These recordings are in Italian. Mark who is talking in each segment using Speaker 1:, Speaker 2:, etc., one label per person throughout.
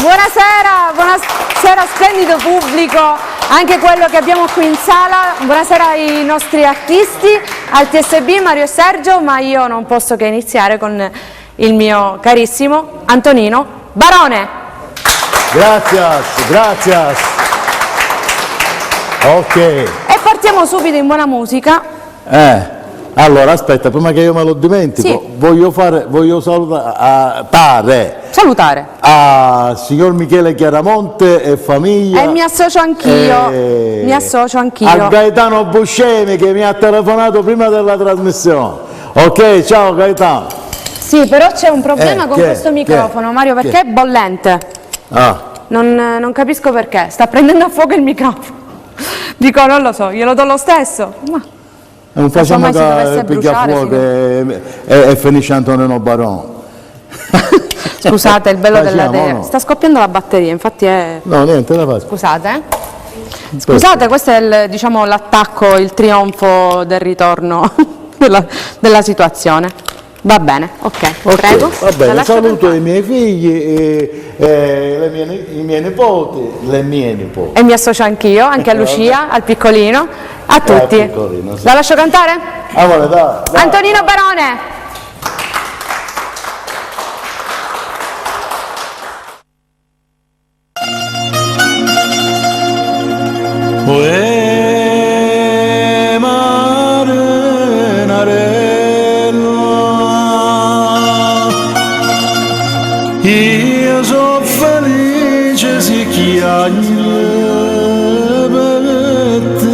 Speaker 1: Buonasera splendido pubblico, anche quello che abbiamo qui in sala. Buonasera ai nostri artisti, al TSB, Mario e Sergio, ma io non posso che iniziare con il mio carissimo Antonino Barone.
Speaker 2: Grazie. Ok.
Speaker 1: E partiamo subito in buona musica.
Speaker 2: Allora aspetta, prima che io me lo dimentico,
Speaker 1: Sì.
Speaker 2: voglio salutare a signor Michele Chiaramonte e famiglia.
Speaker 1: E mi associo anch'io.
Speaker 2: A Gaetano Buscemi che mi ha telefonato prima della trasmissione. Ok, ciao Gaetano.
Speaker 1: Sì, però c'è un problema con questo microfono, Mario, perché è bollente. Non capisco perché. Sta prendendo a fuoco il microfono. Dico, non lo so, glielo do lo stesso. Ma
Speaker 2: Non facciamo
Speaker 1: si dovesse
Speaker 2: picchia
Speaker 1: bruciare,
Speaker 2: fuoco e finisce Antonino Barone.
Speaker 1: Scusate, il bello della
Speaker 2: Facciamo,
Speaker 1: idea.
Speaker 2: no?
Speaker 1: Sta scoppiando la batteria, infatti è...
Speaker 2: No, niente, la faccio.
Speaker 1: Scusate, questo è l'attacco, il trionfo del ritorno della situazione. Va bene, ok, prego.
Speaker 2: Va bene, saluto
Speaker 1: cantare.
Speaker 2: i miei figli, i miei nipoti, le mie nipoti.
Speaker 1: E mi associo anch'io, anche a Lucia, al piccolino, a tutti.
Speaker 2: piccolino, sì.
Speaker 1: La lascio cantare?
Speaker 2: Amore, dai.
Speaker 1: Antonino Barone!
Speaker 2: Io sono felice si chiagna per te.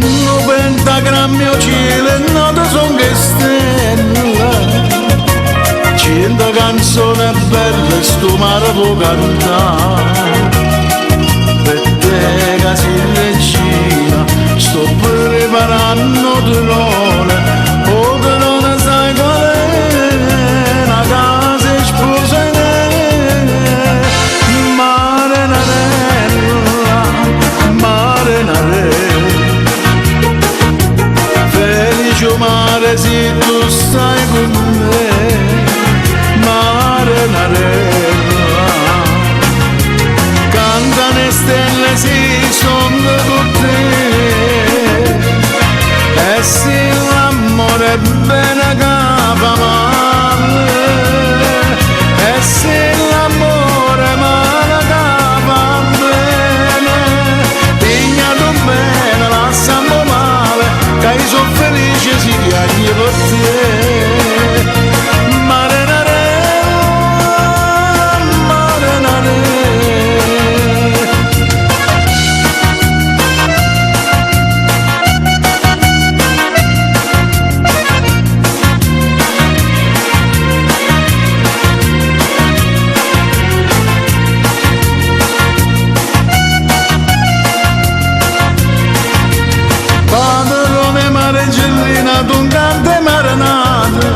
Speaker 2: Un pentagrammi o cielo e note son che stella, 100 canzoni belle sto mare può cantare. Per te che sei leggina sto preparando trone, o trone sai qual è, una casa esplosa in mare narella, mare narella. Felice mare se tu stai con me, mare narella. Canta le stelle se sono con te, e se l'amore è bene che fa male, e se l'amore male che fa bene, pigliato bene, lasciamo male, che io sono felice si piace per te. Mare narella, mare narella. Padrone mare gellina, tu cante marinata,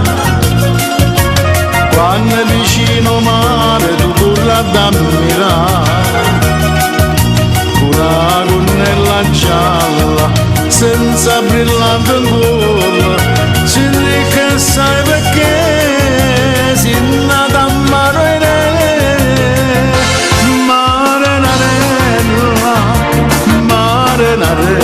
Speaker 2: quando è vicino mare tu curla ad ammirare, una gonnella gialla, senza brillante ancora, si dice che sai perché si nata a mare narella, mare narella.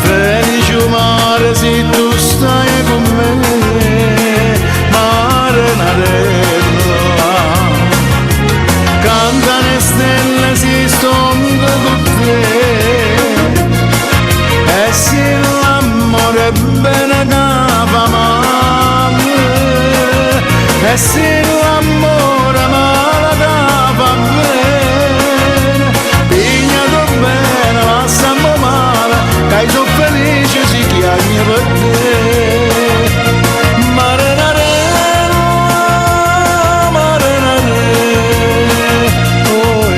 Speaker 2: Felice mare se tu stai con me, mare narella. Canta le stelle se sono con te, e se l'amore è bene che fa male, e se l'amore male che fa bene, pignato bene, lasciamo male, che sono felice si chiami per te. Mare narella, mare narella, oh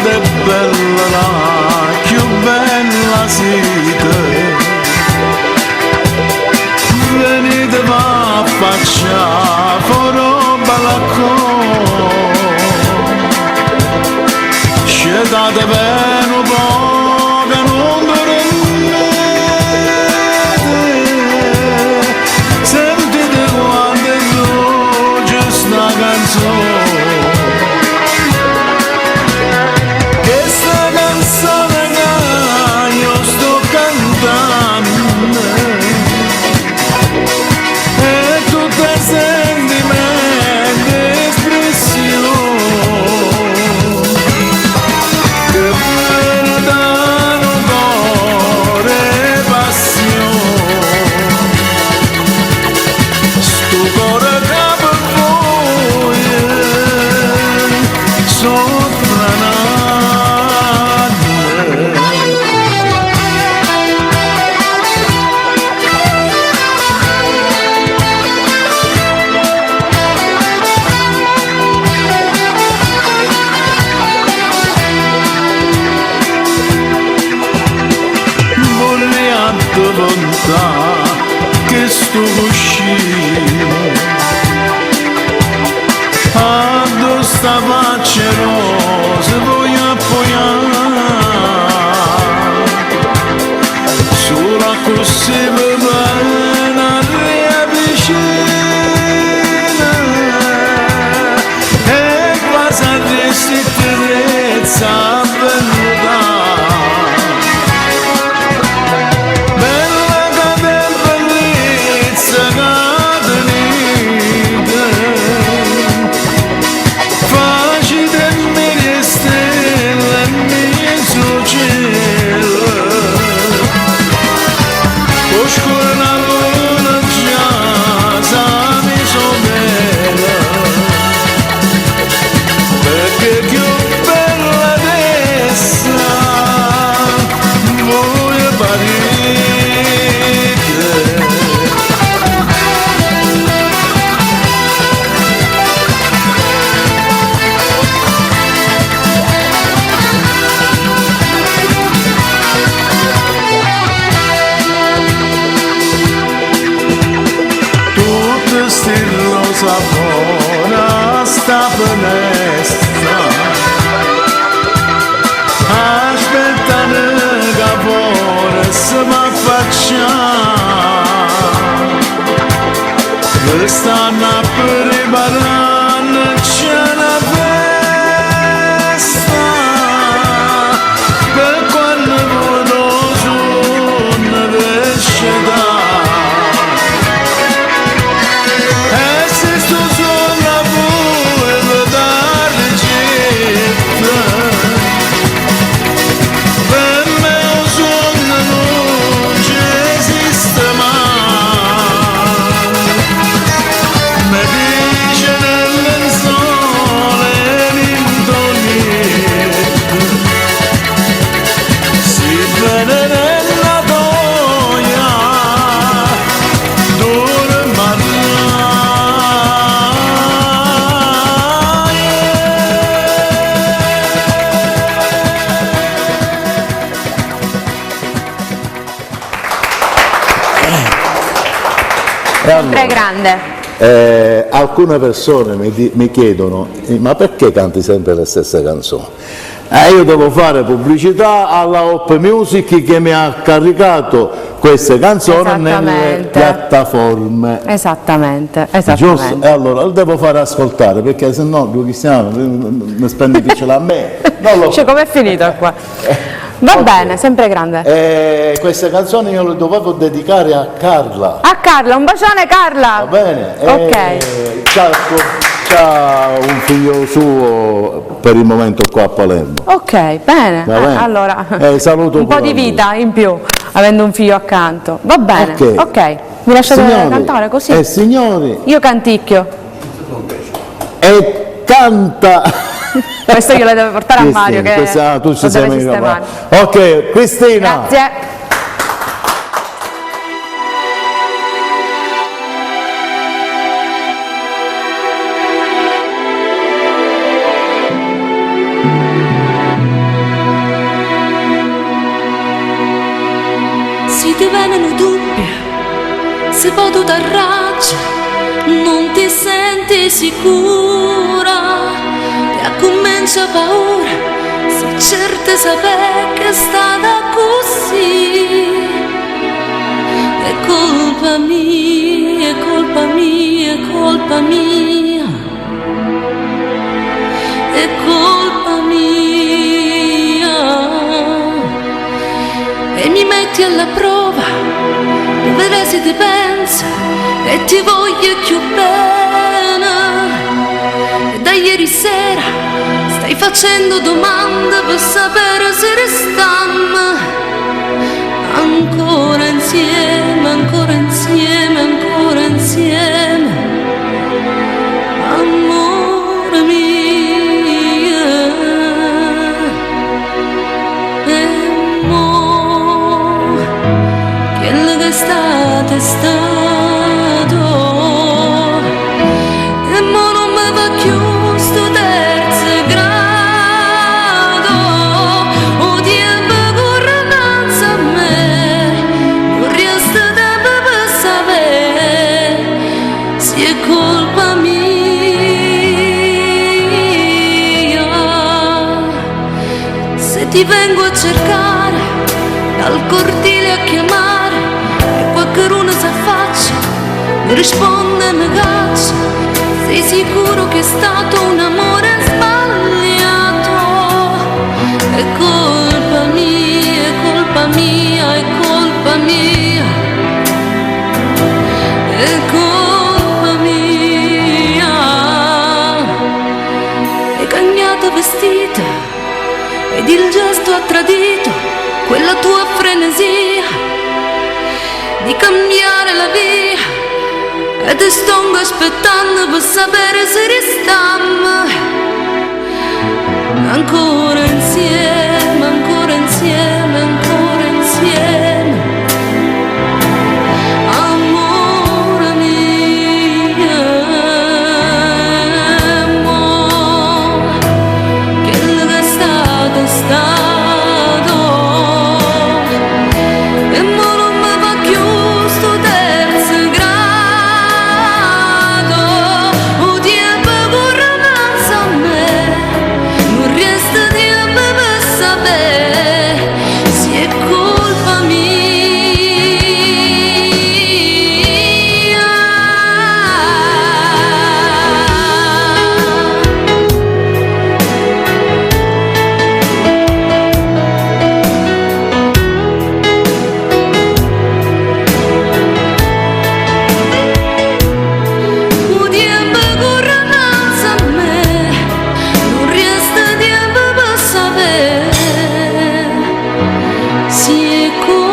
Speaker 2: è bella, più bella siete. Venite ma faccia foro balcone, scendate bene un po' che non dormite, sentite quando è dolce sta canzone. Che sto cuscino addo sta faccia rosa voglio appoggiare sulla così bene riavvicina e quasi a tristezza venuta. Buona sta finestra, aspettare che fuori si m'affaccia, che stanno preparando c'è una festa, per quando vedo giorno esce da.
Speaker 1: Sempre grande.
Speaker 2: Alcune persone mi chiedono ma perché canti sempre le stesse canzoni? Io devo fare pubblicità alla Hop Music che mi ha caricato queste canzoni nelle piattaforme.
Speaker 1: Esattamente.
Speaker 2: Giusto? E allora lo devo fare ascoltare perché se no Cristiano mi spendi piccolo a me.
Speaker 1: Cioè com'è finito qua? Va bene, sempre grande.
Speaker 2: Queste canzoni io le dovevo dedicare a Carla.
Speaker 1: A Carla, un bacione Carla!
Speaker 2: Va bene?
Speaker 1: Ok.
Speaker 2: C'ha un figlio suo per il momento qua a Palermo.
Speaker 1: Ok, bene. Allora,
Speaker 2: saluto
Speaker 1: un po' di vita in più, avendo un figlio accanto. Va bene, ok. Mi lasciate cantare così?
Speaker 2: Signori.
Speaker 1: Io canticchio.
Speaker 2: E canta.
Speaker 1: Questo io le devo portare a Mario che
Speaker 2: tu ci sei
Speaker 1: sistemare.
Speaker 2: Ok, Cristina.
Speaker 1: Grazie.
Speaker 3: ti vengono dubbi, se poi tu t'arraggi, non ti senti sicura, ti accomincia paura, sei certa sapere che è stata così. È colpa mia, è colpa mia, è colpa mia, è colpa mia. E mi metti alla prova, per vedere se ti pensa e ti voglio più bene. E da ieri sera stai facendo domande per sapere se restiamo ancora insieme, ancora insieme, ancora insieme, amore mio. E mo quello che è stato è stato, e mo non mi va più sto terzo grado, o tempo corre innanzi a me, non resta tempo per sapere se è colpa mia. Se ti vengo a cercare dal cortile a chiamare e qualcuno si affaccia, mi risponde e mi caccia, sei sicuro che è stato un amore sbagliato? È colpa mia, è colpa mia, è colpa mia, è colpa mia. È cagnata vestita ed il gesto ha tradito quella tua frenesia di cambiare la via, e ti sto aspettando per sapere se restiamo ancora insieme, ancora insieme, ancora insieme, amore mio. Mo quello che è stato è stato, e mo non mi va più sto terzo grado, o tempo corre innanzi a me, non resta tempo per sapere se è colpa mia. O tempo corre innanzi a me, non resta tempo per sapere se è colpa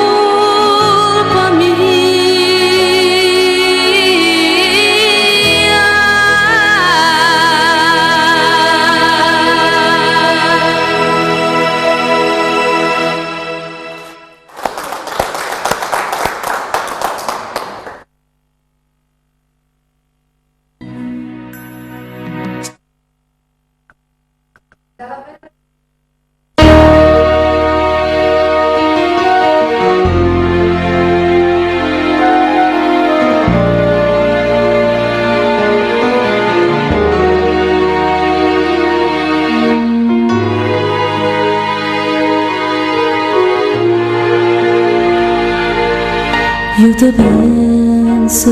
Speaker 3: io ti penso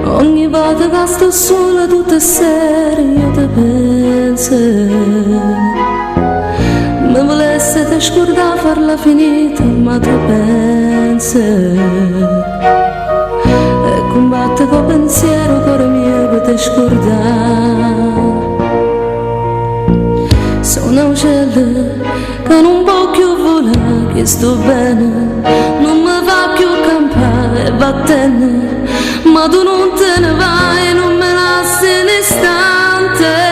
Speaker 3: ogni volta che sto sola tutte sere, io ti penso mi volesse te scordare farla finita, ma ti penso e combatte con pensiero cuore mio per te scordare. Sono un uccello che non può più volare, che sto bene, non mi va più campare e vattene, ma tu non te ne vai, non me lasci un istante.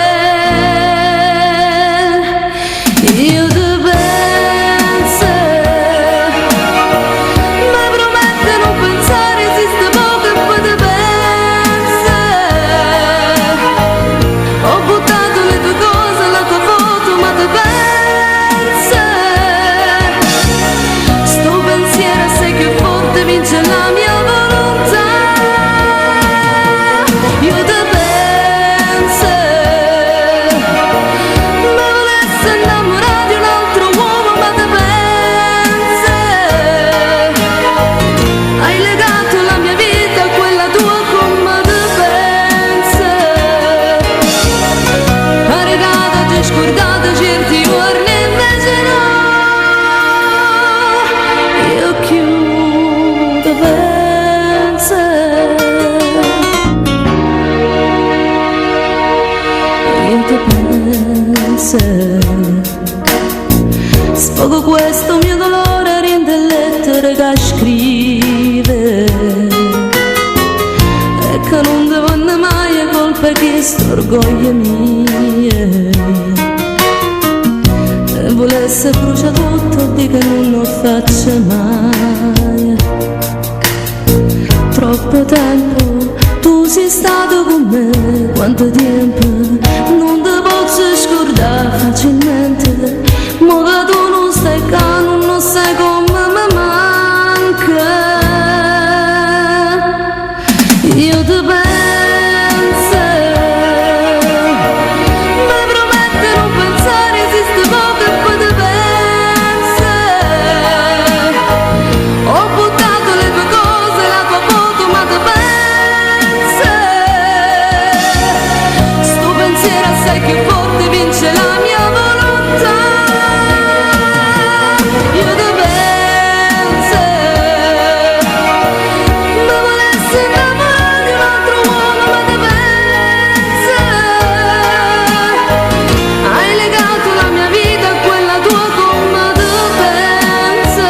Speaker 3: Io ti penso, mi promette non pensare, esiste poco e poi ti penso. Ho buttato le tue cose, la tua foto, ma ti penso. Sto niente pensa. Sfogo questo mio dolore riente lettere che scrive, e che non devo mai è colpa che sto orgoglio mio. E volesse brucia tutto di che non lo faccia mai. Troppo tempo tu sei stato con me, quanto tempo non ti posso scordare facilmente. Ma che tu non stai qua, non sai come mi manca. Io ti penso, mi prometto non pensare, esiste poco e poi ti penso. Ho buttato le tue cose, la tua foto, ma ti penso. Sto pensiero assai più forte vince la mia volontà. Io ti penso, ma volessi innamorare di un altro uomo, ma ti penso. Hai legato la mia vita a quella tua come ti penso.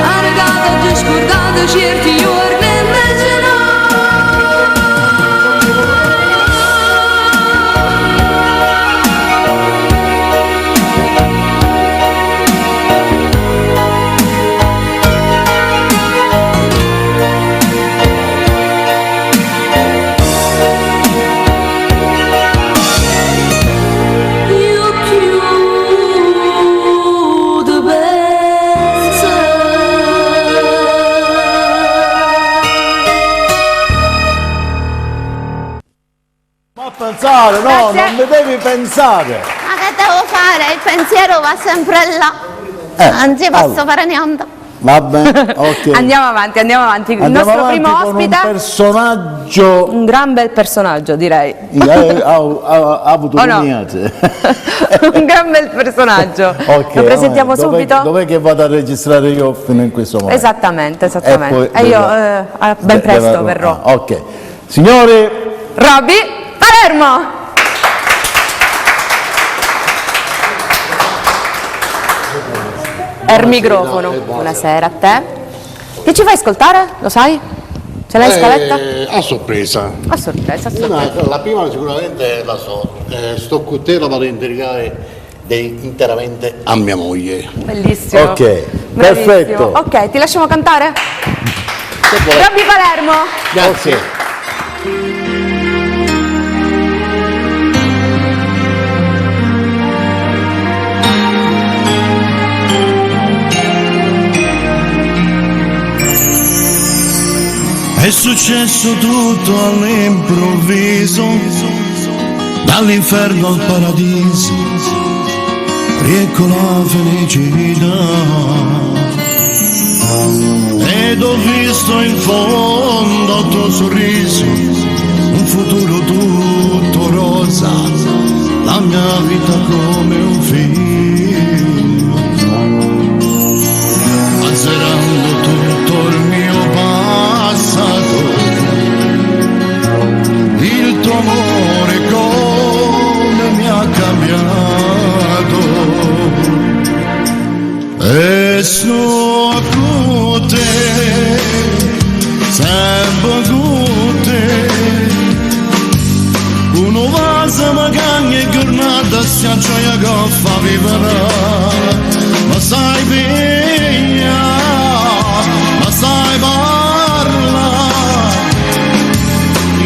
Speaker 3: Hai legato e già scordato certi giorni e invece no. Io più ti penso.
Speaker 2: Ma pensare, no,
Speaker 1: Grazie.
Speaker 2: non mi devi pensare.
Speaker 4: Ma che devo fare? Il pensiero va sempre là. Non ci posso
Speaker 2: allora.
Speaker 4: fare niente.
Speaker 2: Va bene, ok.
Speaker 1: Andiamo avanti, andiamo avanti. Il
Speaker 2: Andiamo
Speaker 1: nostro
Speaker 2: avanti
Speaker 1: primo
Speaker 2: con
Speaker 1: ospite,
Speaker 2: un personaggio
Speaker 1: un gran bel personaggio, direi.
Speaker 2: ha avuto
Speaker 1: O no?
Speaker 2: nominate.
Speaker 1: Un gran bel personaggio.
Speaker 2: Ok,
Speaker 1: Lo presentiamo
Speaker 2: dov'è-
Speaker 1: subito?
Speaker 2: Dov'è che vado a registrare io fino in questo momento?
Speaker 1: Esattamente, esattamente.
Speaker 2: poi
Speaker 1: E io
Speaker 2: verrà-
Speaker 1: ben presto
Speaker 2: verrà-
Speaker 1: verrò.
Speaker 2: ok. Signori,
Speaker 1: Robby Palermo! È il microfono. Buonasera a te. Che ci fai ascoltare? Lo sai? Ce l'hai in scaletta?
Speaker 5: A sorpresa.
Speaker 1: A sorpresa, a sorpresa.
Speaker 5: La prima sicuramente la so. Sto con te, la vado a indicare interamente a mia moglie.
Speaker 1: Bellissimo.
Speaker 2: Ok,
Speaker 1: Bravissimo.
Speaker 2: perfetto.
Speaker 1: Ok, ti lasciamo cantare?
Speaker 5: Che vuole?
Speaker 1: Robby Palermo!
Speaker 5: Grazie.
Speaker 6: È successo tutto all'improvviso, dall'inferno al paradiso, riecco la felicità. Ed ho visto in fondo al tuo sorriso un futuro tutto rosa, la mia vita come un film, azzerando tutto il mio passato. Il tuo amore come mi ha cambiato, e sto con te, sempre con te. Uno vaso magari e giornata si accioia che fa vivere, ma sai bene, ma sai parla.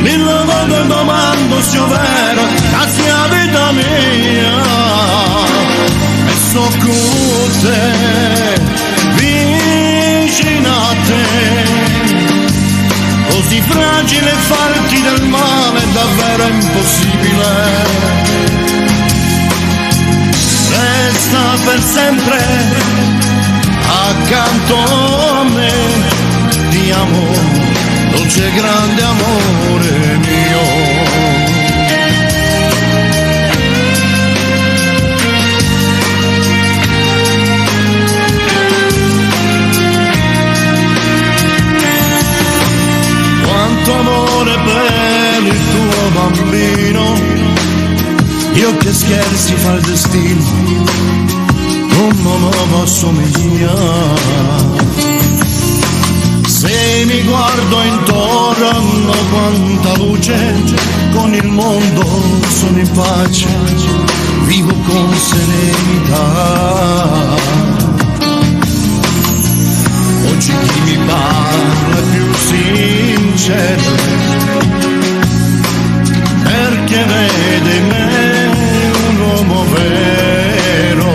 Speaker 6: Il lavoro domando se è vero, la sia vita mia, e so con te, vicino a te. Così fragile farti del male è davvero impossibile. Resta per sempre accanto a me, ti amo, dolce e grande amore mio. Quanto amore per il tuo bambino vicino, io che scherzi fa il destino, non me posso migliorare. Se mi guardo intorno quanta luce, con il mondo sono in pace, vivo con serenità. Oggi chi mi parla è più sincero, perché vede in me un uomo vero.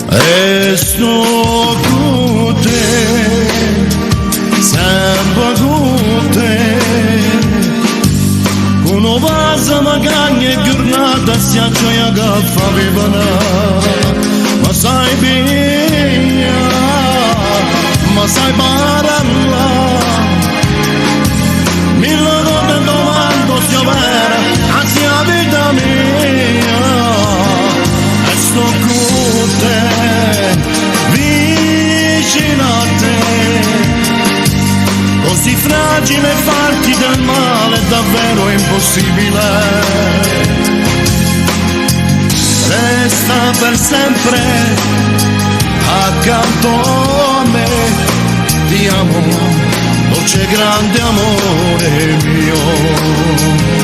Speaker 6: E sto con te, sempre con te, uno vaso magari e giornata si accioia che fa vivere, ma sai bene, ma sai parlare, mille volte domando se è vera, anzi la vita mia, e sto con te, vicino a te, così fragile farti del male è davvero impossibile. Resta per sempre accanto a me, ti amo, dolce grande amore mio.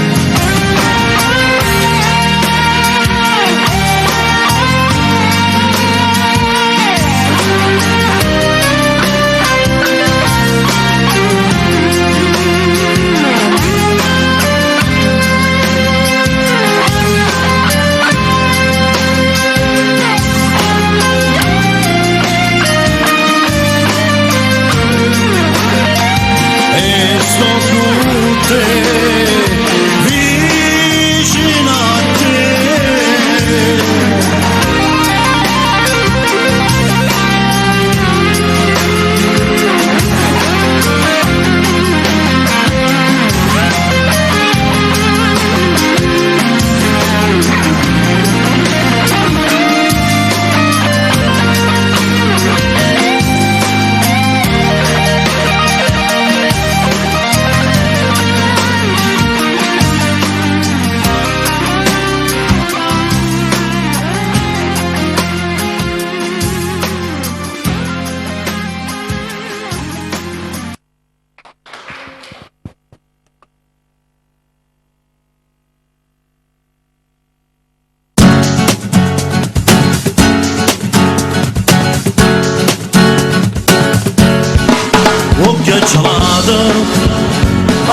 Speaker 6: Vicino a te,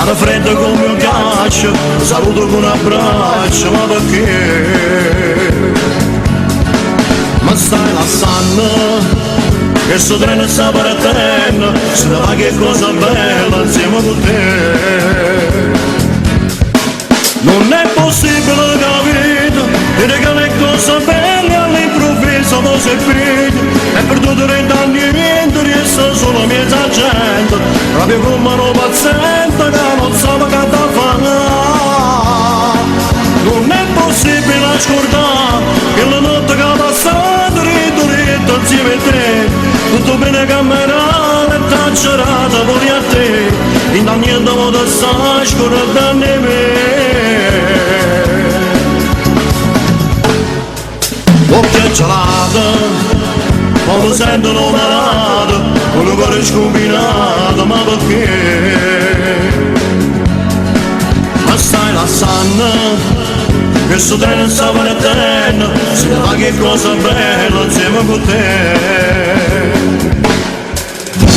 Speaker 6: mano fredda come un ghiaccio, saluto con un abbraccio, ma perché? Ma stai lasciando che sto treno sta partendo, se ne va che cosa bella insieme con te. Non è possibile capire, dire che le cose belle all'improvviso non si finite, e per tutto il niente resta solo mezza gente, proprio come un paziente che non sa che da fare. Non è possibile scordare che la notte che è passata ritto insieme a te, tutto bene camminare e taccerata pure a te, in da niente modo sai scorda di me. Occhio gelato, quando sentono malato, con il cuore scombinato, ma perché? Ma stai lasciando che sto treno sta partendo, se ne va che cosa bella insieme con te.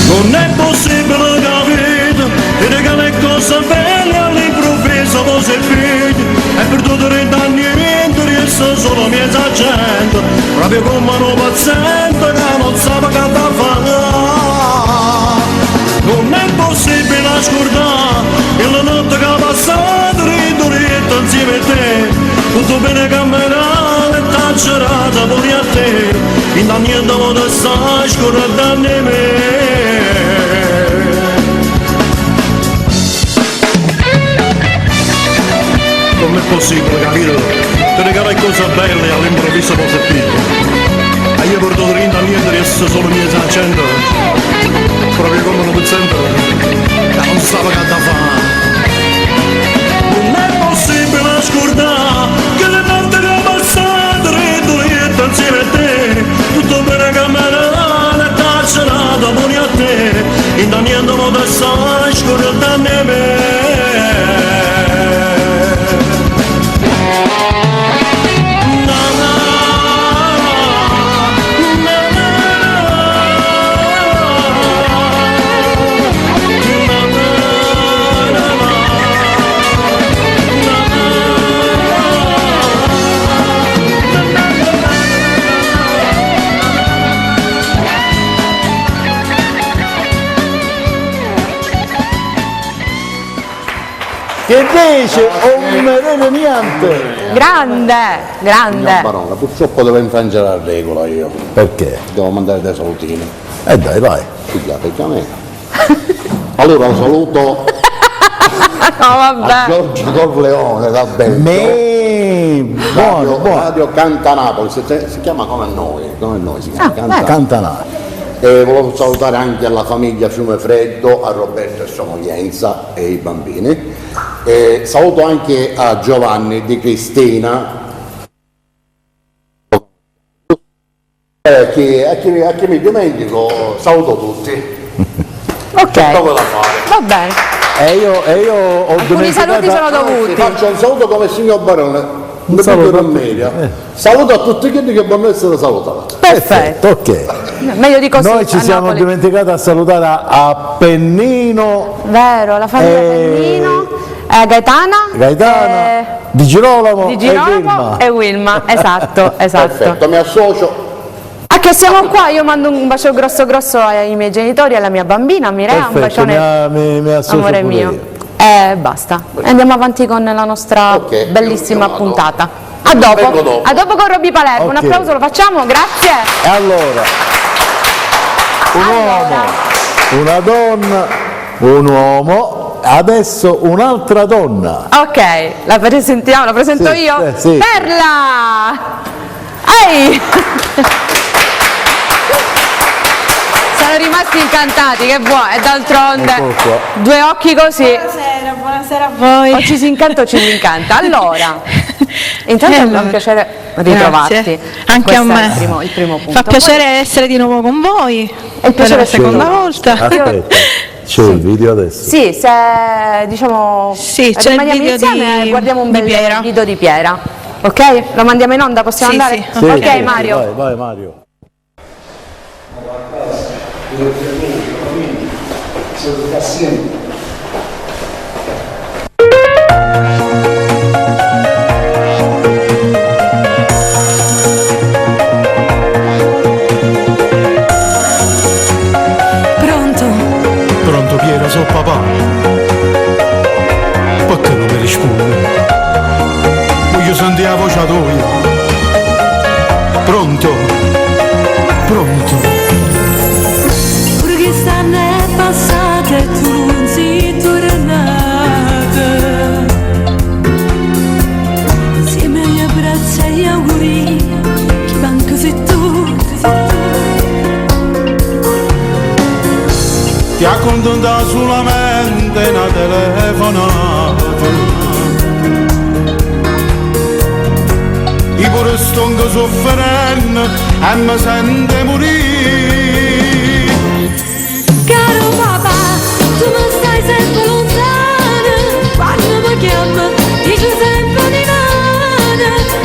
Speaker 6: Non è possibile capire, dire che le cose belle all'improvviso non si finite, e per tutto il niente resta solo mezza gente, proprio come un paziente che non sa che da fare. Non è possibile scordare che la notte che è passata ritto insieme a te, tutto bene camminare e taccerata pure a te, in da niente modo stai scordando di me. Non è possibile capire, ti regalai cose belle all'improvviso non si picca, e io per tutto il niente resta solo mezza gente, proprio come non mi sento, che non sa che da fare.
Speaker 2: Che dice? Un merene niente.
Speaker 1: Grande, grande.
Speaker 5: Signor Barone, purtroppo devo infrangere la regola io.
Speaker 2: Perché?
Speaker 5: Devo mandare dei salutini.
Speaker 2: Dai, vai.
Speaker 5: Figliate che a me. Allora un saluto
Speaker 1: No,
Speaker 5: a
Speaker 1: vabbè.
Speaker 5: Giorgio Corleone da Belgio.
Speaker 2: Buono.
Speaker 5: Radio Canta Napoli, si chiama come noi si chiama
Speaker 2: Cantanà.
Speaker 5: E volevo salutare anche alla famiglia Fiumefreddo, a Roberto e sua moglienza e i bambini. E saluto anche a Giovanni di Cristina. A chi mi dimentico, saluto tutti.
Speaker 1: Ok,
Speaker 5: Poco da fare.
Speaker 1: va bene.
Speaker 2: E io ho
Speaker 1: Alcuni saluti sono dovuti.
Speaker 5: Faccio un saluto come il signor Barone.
Speaker 2: Un saluto.
Speaker 5: Saluto a tutti quelli che possono essere salutati.
Speaker 1: Perfetto.
Speaker 2: Ok.
Speaker 1: Meglio di così.
Speaker 2: Noi ci
Speaker 1: a
Speaker 2: siamo
Speaker 1: Napoli.
Speaker 2: dimenticati a salutare a Pennino,
Speaker 1: Vero, la famiglia Pennino, Gaetana,
Speaker 2: Di Girolamo,
Speaker 1: Di
Speaker 2: e
Speaker 1: Girolamo
Speaker 2: Wilma.
Speaker 1: e Wilma. Esatto.
Speaker 5: Perfetto, mi associo.
Speaker 1: Ah, che siamo qua, io mando un bacio grosso ai miei genitori e alla mia bambina, Mirea, un
Speaker 2: Perfetto,
Speaker 1: bacione,
Speaker 2: mi associo
Speaker 1: amore
Speaker 2: pure
Speaker 1: mio.
Speaker 2: io.
Speaker 1: E basta, andiamo avanti con la nostra
Speaker 5: Ok,
Speaker 1: bellissima
Speaker 5: io vado.
Speaker 1: puntata.
Speaker 5: Vengo dopo.
Speaker 1: A dopo con Robby Palermo, un
Speaker 2: Ok.
Speaker 1: applauso lo facciamo, grazie.
Speaker 2: E allora, un uomo, una donna, un uomo, adesso un'altra donna.
Speaker 1: Ok, la presento
Speaker 2: Sì,
Speaker 1: io?
Speaker 2: sì.
Speaker 1: Perla! Ehi! Sono rimasti incantati, che vuoi? E d'altronde,
Speaker 2: Eccolo qua.
Speaker 1: due occhi così.
Speaker 7: Buonasera a voi.
Speaker 1: O ci si incanta o ci si incanta. Allora, intanto è un piacere ritrovarti.
Speaker 7: Grazie. Anche a
Speaker 1: Questo è
Speaker 7: me.
Speaker 1: il primo punto.
Speaker 7: Fa piacere essere di nuovo con voi.
Speaker 1: È il piacere
Speaker 7: per la
Speaker 1: è
Speaker 7: seconda
Speaker 1: tutto.
Speaker 7: volta.
Speaker 2: Aspetta, c'è il video adesso.
Speaker 1: Sì, se diciamo
Speaker 7: Sì, c'è il
Speaker 1: rimaniamo
Speaker 7: video
Speaker 1: insieme
Speaker 7: di-
Speaker 1: guardiamo un
Speaker 7: di
Speaker 1: bel
Speaker 7: Piera.
Speaker 1: video di Piera. Ok? Lo mandiamo in onda, possiamo
Speaker 7: Sì,
Speaker 1: andare?
Speaker 7: sì.
Speaker 1: Ok,
Speaker 2: Sì,
Speaker 1: Mario.
Speaker 2: Vai Mario.
Speaker 3: Pronto?
Speaker 6: Pronto Piero, so papà. Perché non mi rispondi? Voglio sentire la voce tua. Pronto? Pronto?
Speaker 3: Pure che stanno è passata e tu non sei tornata. Insieme agli abbracci e agli auguri, che manco sei tu.
Speaker 6: Ti accontenta solamente una telefonata. Io pure sto anche soffrendo e mi sento morire.
Speaker 3: Caro papà, tu mi stai sempre lontano. Quando mi chiami, dici sempre di no.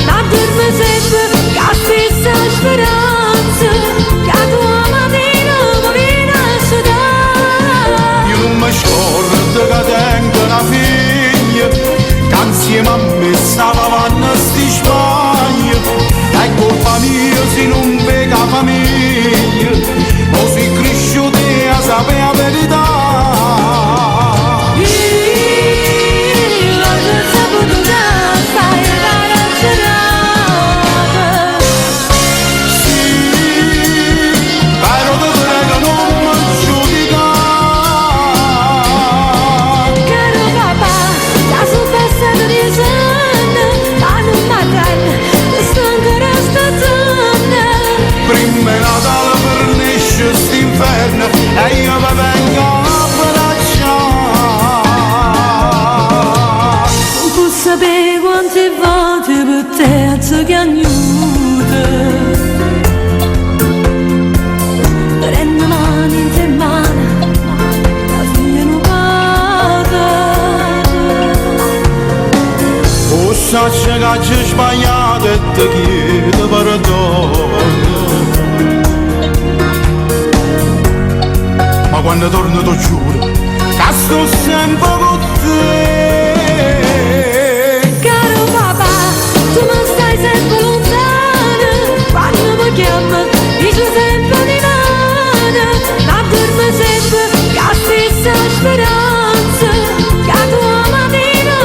Speaker 3: Ma dormi sempre con la stessa speranza, che tua mattina mi nasce da.
Speaker 6: Io non mi scordo che tengo una figlia che insieme a me sta lavando sti sbagli. È colpa mia se non vega famiglia, o si cresciuti a sapere la verità.
Speaker 3: Io l'ho saputo stai carcerata.
Speaker 6: Sì, però ti prego non mi giudicare.
Speaker 3: Caro papà, la sua festa di esame, ma non m'attende, sto ancora aspettando.
Speaker 6: Prima è Natale per nesce st'inferno e io vi vengo a abbracciare.
Speaker 3: Non posso sapere quante volte per te alzo chiagnuta. Prendo mani in te mani, la figlia non vada.
Speaker 6: O sacce che c'è sbagliato e ti chiedo perdono. Ma quando torno ti giuro che sto sempre con te.
Speaker 3: Caro papà, tu mi stai sempre lontano. Quando mi chiami, dici sempre di no. Ma dormi sempre con la stessa speranza, che tua mattina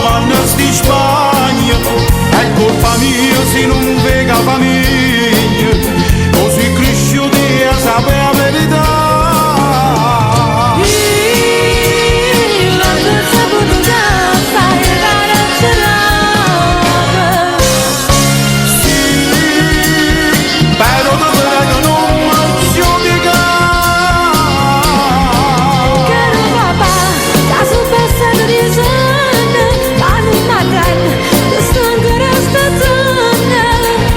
Speaker 6: vanno sti Spagna, è colpa mia se non vega famiglia, così cresciuti a sapere la verità.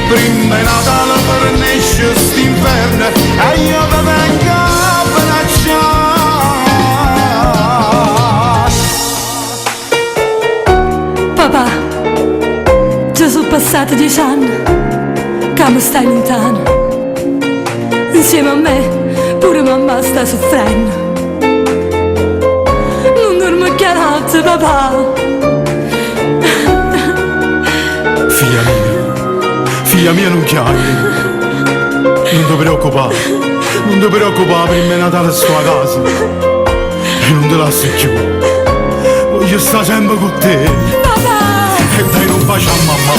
Speaker 6: Prima è Natale per nesce st'inferno e io vi vengo a abbracciare.
Speaker 3: Papà, già sono passati 10 anni che mi stai lontano. Insieme a me pure mamma sta soffrendo. Non dormo più notte, papà.
Speaker 6: Figlia mia non chiami, non ti preoccupare, prima è Natale sto a casa e non te lascio più, voglio stare sempre con te.
Speaker 3: Papà!
Speaker 6: E dai un bacio a mamma.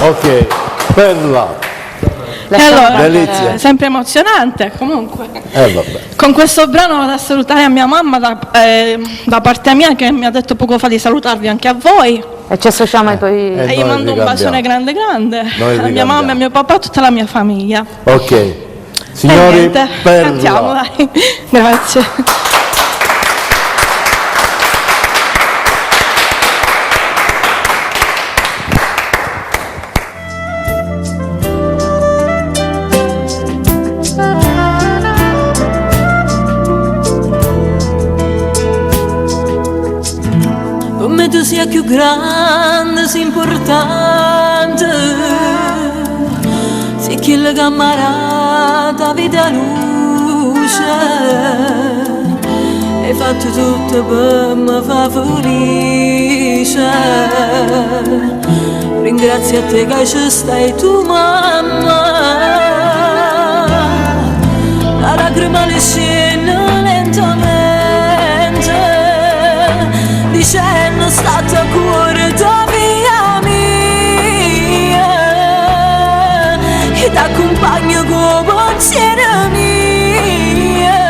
Speaker 2: Ok, Perla.
Speaker 7: E allora,
Speaker 2: Delizia.
Speaker 7: sempre emozionante comunque.
Speaker 2: Vabbè.
Speaker 7: Con questo brano vado a salutare a mia mamma da parte mia, che mi ha detto poco fa di salutarvi anche a voi.
Speaker 1: E ci associamo ai tuoi...
Speaker 7: E gli mando un bacione grande a mia mamma, a mio papà, a tutta la mia famiglia.
Speaker 2: Ok, signori,
Speaker 7: niente, cantiamo,
Speaker 2: Perla.
Speaker 7: dai. Grazie.
Speaker 3: Come tu sia più grande, sia importante, sei chi la camarata vita luce, hai fatto tutto per me fa felice. Ringrazio a te che ci stai tu mamma, la lacrima le scende lentamente, dicendo state a cuore tua via mia, e ti accompagno con pensiero mia.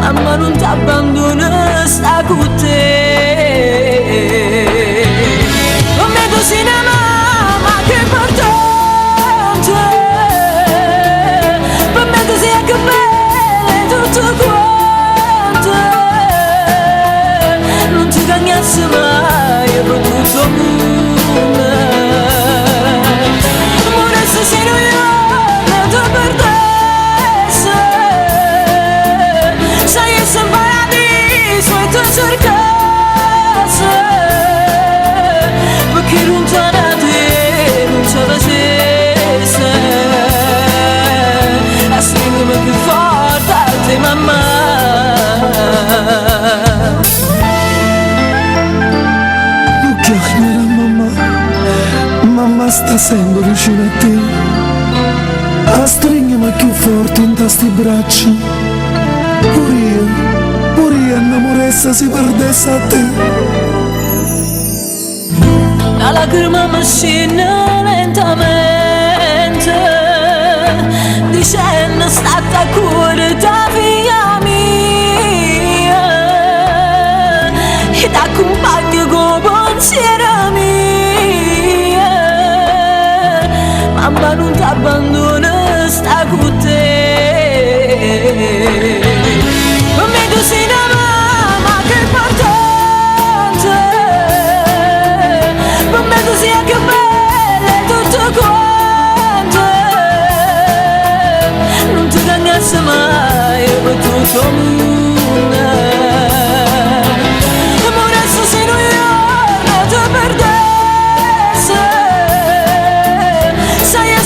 Speaker 3: Mamma non ti abbandona, sta con te. Come tu sei una mamma che è importante, per me tu sei anche bella e tutto quanto. Non ti cagnassi mai per tutto il mondo. Moresse se non io ti perdessi, sai che sei in paradiso e ti cercassi, perché lontana da te non ci facessi a stringermi più forte a te mamma.
Speaker 8: Mamma sta sempre vicino a te, a stringermi più forte in questi braccia. Pure io innamoressa si perdesse a te.
Speaker 3: La lacrima mi scende lentamente, dicendo state a cuore tua via mia, e ti accompagno con pensiero mia. Mamma non ti abbandona, sta con te. Come tu sei una mamma che è importante, per me tu sei anche bella e tutto quanto. Non ti cagnassi mai per tutto il mondo. Moresse se non io ti perdessi, sai che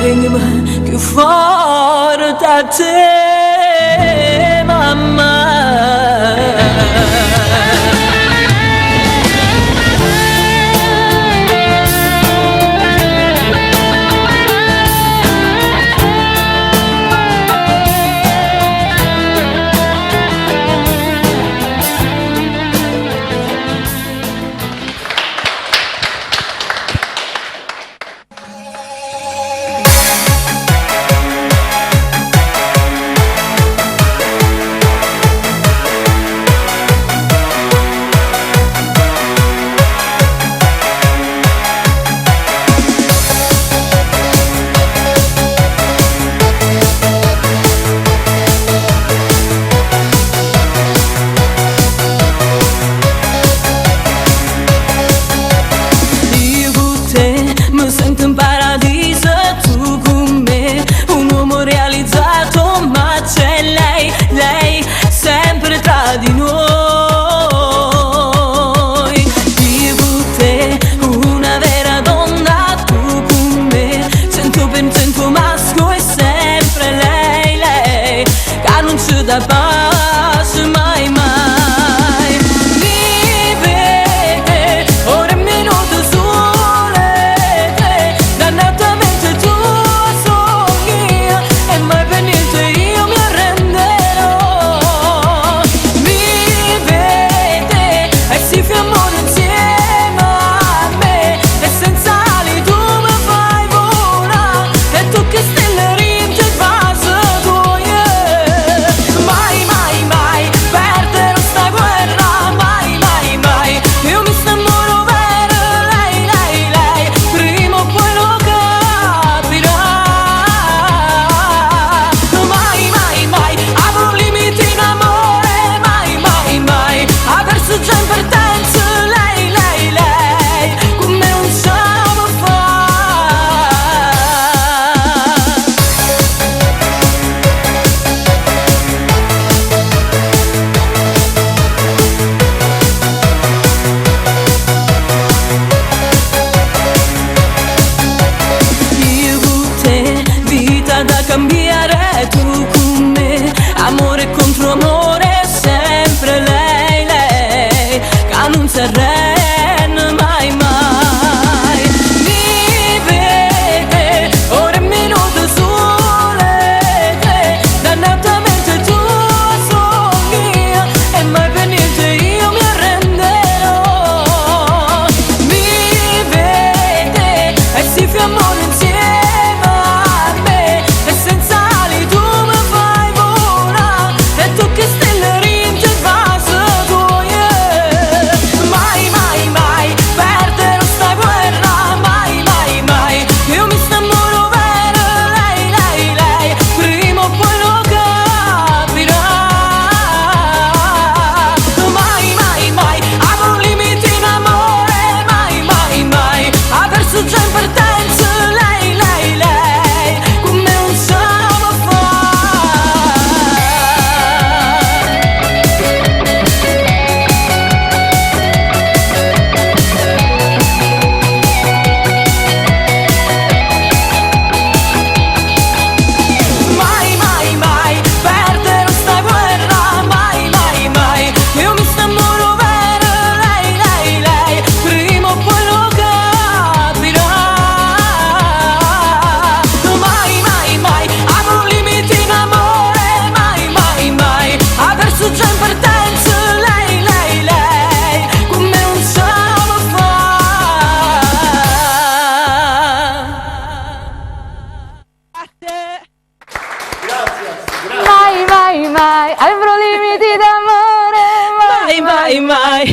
Speaker 3: stringimi più forte a te, mamma.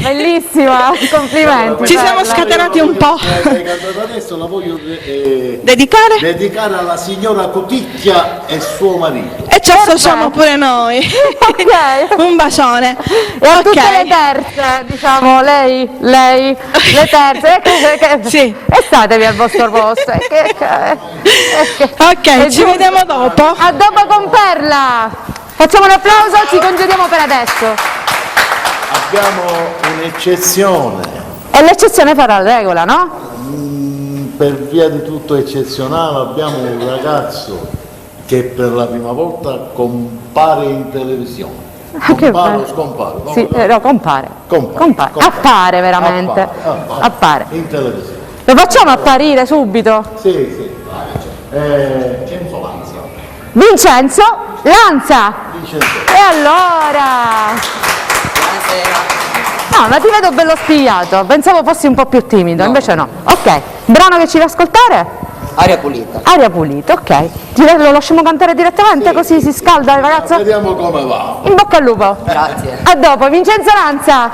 Speaker 1: Bellissima, complimenti.
Speaker 7: Ci siamo scatenati un po'.
Speaker 2: Adesso la voglio
Speaker 7: dedicare
Speaker 2: alla signora Coticchia e suo marito.
Speaker 7: E ci associamo pure noi.
Speaker 1: Ok.
Speaker 7: Un bacione.
Speaker 1: E a tutte le terze, diciamo, lei, le terze.
Speaker 7: Sì.
Speaker 1: E statevi al vostro posto.
Speaker 7: Ok, ci vediamo dopo.
Speaker 1: A dopo con Perla. Facciamo un applauso, ci congediamo per adesso.
Speaker 2: Abbiamo un'eccezione.
Speaker 1: E l'eccezione farà la regola, no?
Speaker 2: per via di tutto eccezionale abbiamo un ragazzo che per la prima volta compare in televisione. Compare o scompare?
Speaker 1: Sì, no, compare. Appare veramente. Appare.
Speaker 2: In televisione.
Speaker 1: Lo facciamo apparire subito?
Speaker 2: Sì.
Speaker 1: Vincenzo Lanza. E allora? No, ma ti vedo bello spigliato. Pensavo fossi un po' più timido, invece no. Ok, brano che ci devi ascoltare?
Speaker 9: Aria pulita.
Speaker 1: Aria pulita, ok. Lo lasciamo cantare direttamente così si scalda il ragazzo?
Speaker 2: Vediamo come va.
Speaker 1: In bocca al lupo.
Speaker 9: Grazie.
Speaker 1: A dopo, Vincenzo Lanza.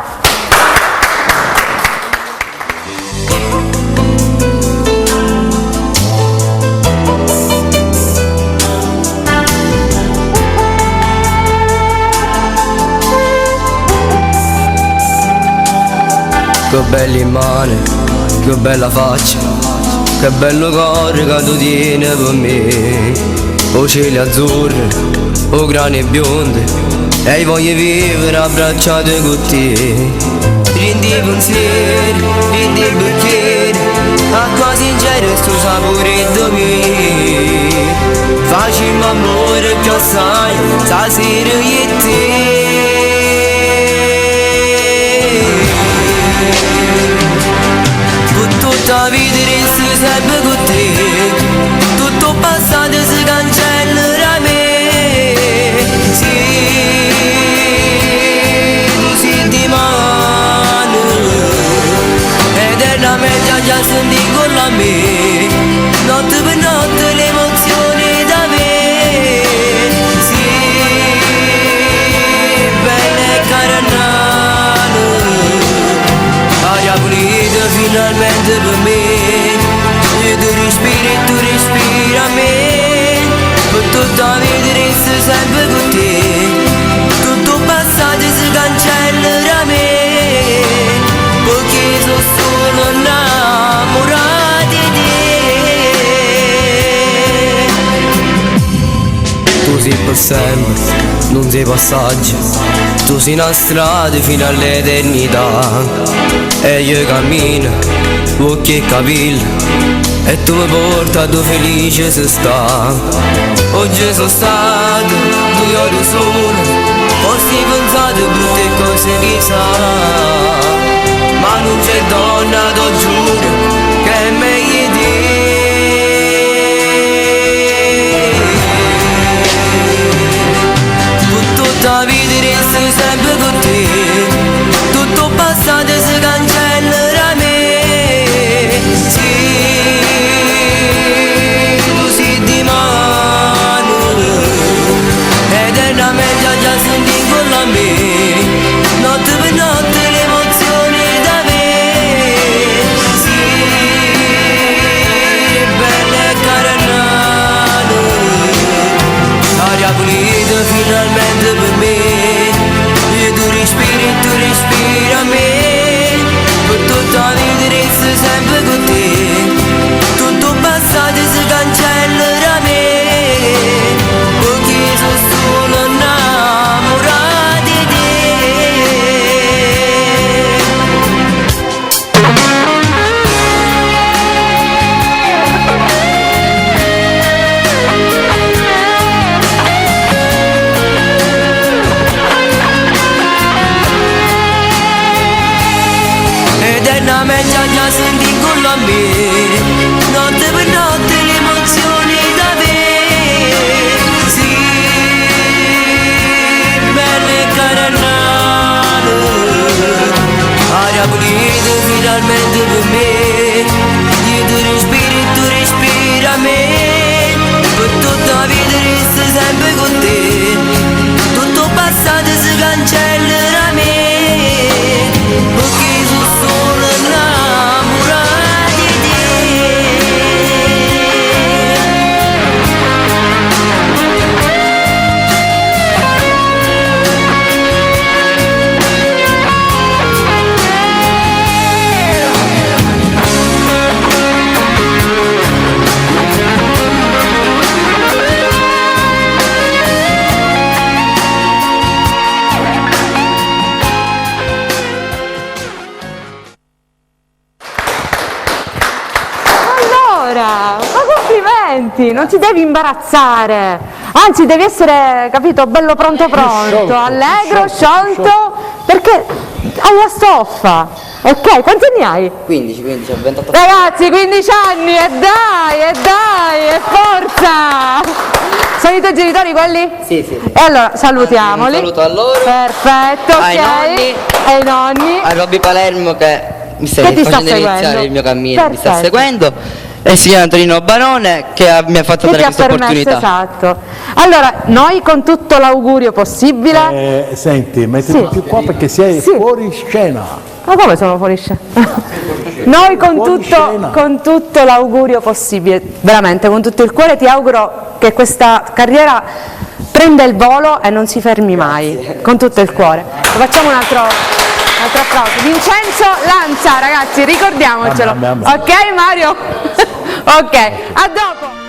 Speaker 9: Che belli mani, che bella faccia, che bello cuore che tu tieni per me. O cieli azzurri, o grani bionde, e voglio vivere abbracciate con te. Prendi i pensieri, prendi il bicchiere, acqua sincera sto sapore di me. Facciamo amore più assai, stasera io e te. Tutta vita resta sempre con te, tutto passato si cancella da me. Sì, tu sei di mano, eternamente già senti con la me, notte per notte l'emozione da me. Sì, bella e caranano, aria pulita finalmente per me, e tu respiri a me, per tutta la vita resto sempre con te, tutto passato si cancella da me, perché sono solo innamorata di te. Tu sei per sempre, non sei passaggio, tu sei una strada fino all'eternità. E io cammino, occhi e capelli, e tu mi porta dove felice si sta. Oggi sono stato 2 ore sole, forse pensate brutte cose che sa, ma non c'è donna, t'ho giuro, che è meglio di te. Tutta la vita resto sempre con te, tutto passato si cancella da me. Sì, tu sei di mano, eternamente già senti con la me, notte per notte l'emozione da me. Sì, bella e caranano, aria pulita finalmente per me, e tu respiri a me, per tutta la vita resto sempre con te, tutto passato si cancella da me, perché sono solo innamorata di te. Eternamente già senti con la me, notte per notte l'emozione da me. Sì, bella e caranano, aria pulita finalmente per me, io tu respiri a me, per tutta la vita resto sempre con te, tutto passato si cancella da me, perché sono solo innamorata di te.
Speaker 1: allora, ma complimenti, non ti devi imbarazzare, anzi devi essere, capito, bello pronto, allegro, sciolto, perché hai la stoffa, ok? Quanti anni hai?
Speaker 9: 15, ho 28.
Speaker 1: Ragazzi, 15 anni, e dai, forza! Sono i tuoi genitori quelli?
Speaker 9: Sì.
Speaker 1: E allora salutiamoli.
Speaker 9: Un saluto a loro.
Speaker 1: Perfetto,
Speaker 9: ai
Speaker 1: ok.
Speaker 9: nonni.
Speaker 1: Ai nonni.
Speaker 9: A Robby Palermo che mi sta
Speaker 1: Che ti sta
Speaker 9: facendo iniziare
Speaker 1: seguendo.
Speaker 9: il mio cammino, mi sta
Speaker 1: Perfetto.
Speaker 9: seguendo. E il signor Antonino Barone che mi ha fatto
Speaker 1: Che
Speaker 9: dare
Speaker 1: ti ha
Speaker 9: questa
Speaker 1: permesso,
Speaker 9: opportunità.
Speaker 1: esatto. Allora, noi con tutto l'augurio possibile.
Speaker 2: Senti, mettiti
Speaker 1: Sì.
Speaker 2: più qua perché sei
Speaker 1: Sì.
Speaker 2: fuori scena.
Speaker 1: Ma come sono fuori scena? Noi
Speaker 2: Fuori scena.
Speaker 1: con tutto l'augurio possibile, veramente con tutto il cuore ti auguro che questa carriera prenda il volo e non si fermi mai, con tutto il cuore. Facciamo un altro applauso. Vincenzo Lanza, ragazzi, ricordiamocelo.
Speaker 2: Vabbè.
Speaker 1: Ok Mario? Ok, a dopo.